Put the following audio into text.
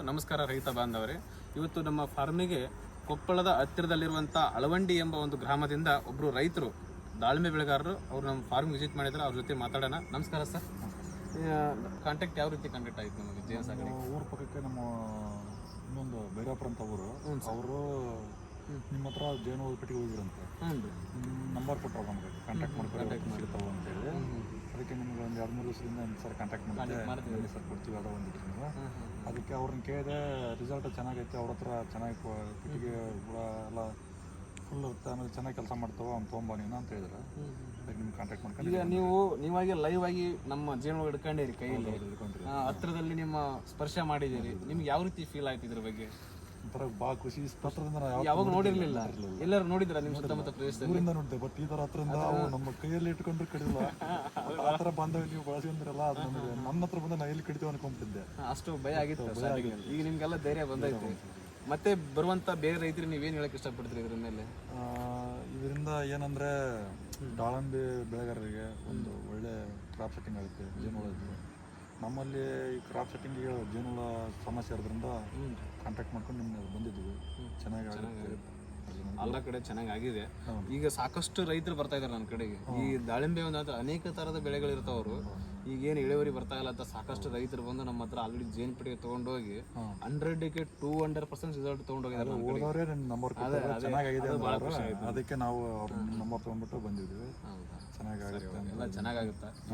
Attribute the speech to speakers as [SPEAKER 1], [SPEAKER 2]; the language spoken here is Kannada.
[SPEAKER 1] ನಮಸ್ಕಾರ ರೈತ ಬಾಂಧವರೇ. ಇವತ್ತು ನಮ್ಮ ಫಾರ್ಮಿಗೆ ಕೊಪ್ಪಳದ ಹತ್ತಿರದಲ್ಲಿರುವಂಥ ಅಳವಂಡಿ ಎಂಬ ಒಂದು ಗ್ರಾಮದಿಂದ ಒಬ್ಬರು ರೈತರು ದಾಳಿಂಬೆ ಬೆಳೆಗಾರರು ಅವರು ನಮ್ಮ ಫಾರ್ಮ್ ವಿಸಿಟ್ ಮಾಡಿದ್ರು. ಅವ್ರ ಜೊತೆ ಮಾತಾಡೋಣ. ನಮಸ್ಕಾರ ಸರ್. ಕಾಂಟ್ಯಾಕ್ಟ್ ಯಾವ ರೀತಿ ಕಾಂಟ್ಯಾಕ್ಟ್ ಆಯಿತು ನಮಗೆ ಜೇನು ಸಾಕಣೆ?
[SPEAKER 2] ಊರ ಪಕ್ಕಕ್ಕೆ ನಮ್ಮ ಇನ್ನೊಂದು ಭೈರವಪುರ ಅಂತ ಊರು, ಅವರು ನಿಮ್ಮ ಹತ್ರ ಜೇನು ಪೆಟ್ಟಿಗೆ ಹೋಗಿರಂತೆ. ನಂಬರ್ ಕೊಟ್ಟರು ನಮಗೆ, ಕಾಂಟ್ಯಾಕ್ಟ್ ಮಾಡ್ತಾವೆ ಅಂತೇಳಿ. ಅದಕ್ಕೆ ನಿಮ್ಗೆ ಒಂದು 2-3 ದಿವಸದಿಂದ ಸರ್ ಕಾಂಟ್ಯಾಕ್ಟ್ ಮಾಡಿದ್ದೆ ಸರ್, ಕೊಡ್ತೀವಿ ಅದ ಒಂದು ನೀವು. ಅದಕ್ಕೆ ಅವ್ರನ್ನ ಕೇಳಿದೆ, ರಿಸಲ್ಟ್ ಚೆನ್ನಾಗೈತೆ, ಅವ್ರ ಹತ್ರ ಚೆನ್ನಾಗಿ ಪೆಟ್ಟಿಗೆ ಎಲ್ಲ ಫುಲ್ ಇರುತ್ತೆ, ಆಮೇಲೆ ಚೆನ್ನಾಗಿ ಕೆಲಸ ಮಾಡ್ತಾವೆ, ಅವ್ನು ತೊಗೊಂಬ ನೀನು ಅಂತ ಹೇಳಿದ್ರೆ ಅದಕ್ಕೆ ನಿಮ್ಗೆ ಕಾಂಟ್ಯಾಕ್ಟ್ ಮಾಡ್ಕೊಂಡು. ಈಗ
[SPEAKER 1] ನೀವಾಗಿ ಲೈವ್ ಆಗಿ ನಮ್ಮ ಜೇನು ಹಿಡ್ಕೊಂಡಿರಿ ಕೈಯಲ್ಲಿ, ಹತ್ತಿರದಲ್ಲಿ ನಿಮ್ಮ ಸ್ಪರ್ಶ ಮಾಡಿದ್ದೀರಿ. ನಿಮ್ಗೆ ಯಾವ ರೀತಿ ಫೀಲ್ ಆಯ್ತು ಇದ್ರ ಬಗ್ಗೆ?
[SPEAKER 2] ಒಂಥರ ಭಾಳ ಖುಷಿ. ಹತ್ರದಿಂದ
[SPEAKER 1] ಯಾವಾಗ ನೋಡಿರ್ಲಿಲ್ಲ, ಎಲ್ಲರೂ ನೋಡಿದ್ರ ನಿಮ್ಮ ಸುತ್ತಮುತ್ತ ಪ್ರದೇಶದಲ್ಲಿ?
[SPEAKER 2] ಊರಿಂದ ನೋಡಿದೆ, ಬಟ್ ಈ ಥರ ಹತ್ರದಿಂದ ನಮ್ಮ ಕೈಯಲ್ಲಿ ಇಟ್ಕೊಂಡ್ರೆ ಕಡಿಲ್ಲ. ಆ ಥರ ಬಾಂಧವ್ಯ ನೀವು ಬಳಸಿದ್ರಲ್ಲ, ಅದು ನಮಗೆ ನನ್ನ ಹತ್ರ ಬಂದ ನಾ ಎಲ್ಲಿ ಕಡಿತೀವಿ ಅನ್ಕೊಂಡ್ಬಿಟ್ಟಿದ್ದೆ.
[SPEAKER 1] ಅಷ್ಟು ಭಯ ಆಗಿತ್ತು. ಈಗ ನಿಮ್ಗೆಲ್ಲ ಧೈರ್ಯ ಬಂದೈತೆ. ಮತ್ತೆ ಬರುವಂತ ಬೇರೆ ರೈತರಿಗೆ ನೀವೇನು ಹೇಳಕ್ ಇಷ್ಟಪಡ್ತೀರಿ ಇದ್ರ ಮೇಲೆ?
[SPEAKER 2] ಇದರಿಂದ ಏನಂದ್ರೆ ದಾಳಿಂಬೆ ಬೆಳೆಗಾರರಿಗೆ ಒಂದು ಒಳ್ಳೆ ಕ್ರಾಪ್ ಸೆಟ್ಟಿಂಗ್ ಆಗುತ್ತೆ ಜೇನುಹುಳದ್ದು. ನಮ್ಮಲ್ಲಿ ಈ ಕ್ರಾಪ್ ಸೆಟ್ಟಿಂಗಿಗೆ ಜೇನುಹುಳ ಸಮಸ್ಯೆ ಇರೋದ್ರಿಂದ ಕಾಂಟ್ಯಾಕ್ಟ್ ಮಾಡ್ಕೊಂಡು ನಿಮ್ಮನ್ನ ಬಂದಿದ್ದೀವಿ. ಚೆನ್ನಾಗಿ
[SPEAKER 1] ಎಲ್ಲ ಕಡೆ ಚೆನ್ನಾಗಿ ಆಗಿದೆ. ಈಗ ಸಾಕಷ್ಟು ರೈತರು ಬರ್ತಾ ಇದಾರೆ ನನ್ನ ಕಡೆಗೆ. ಈ ದಾಳಿಂಬೆ ಒಂದು ಅನೇಕ ತರದ ಬೆಳೆಗಳಿರ್ತಾವ್ರು. ಈಗ ಏನು ಇಳುವರಿ ಬರ್ತಾ ಇಲ್ಲ ಅಂತ ಸಾಕಷ್ಟು ರೈತರು ಬಂದು ನಮ್ಮ ಹತ್ರ ಆಲ್ರೆಡಿ ಜೇನು ಪೆಟ್ಟಿಗೆ ತಗೊಂಡೋಗಿ 100ಕ್ಕೆ 200% ರಿಸಲ್ಟ್ ತಗೊಂಡೋಗಿದ್ದಾರೆ.
[SPEAKER 2] ಚೆನ್ನಾಗಿದೆ, ಅದಕ್ಕೆ ನಾವು ಅವ್ರ ನಂಬರ್ ತಗೊಂಡ್ಬಿಟ್ಟು ಬಂದಿದ್ದೀವಿ. ಚೆನ್ನಾಗಾಗುತ್ತೆ,
[SPEAKER 1] ಎಲ್ಲ ಚೆನ್ನಾಗಾಗುತ್ತೆ.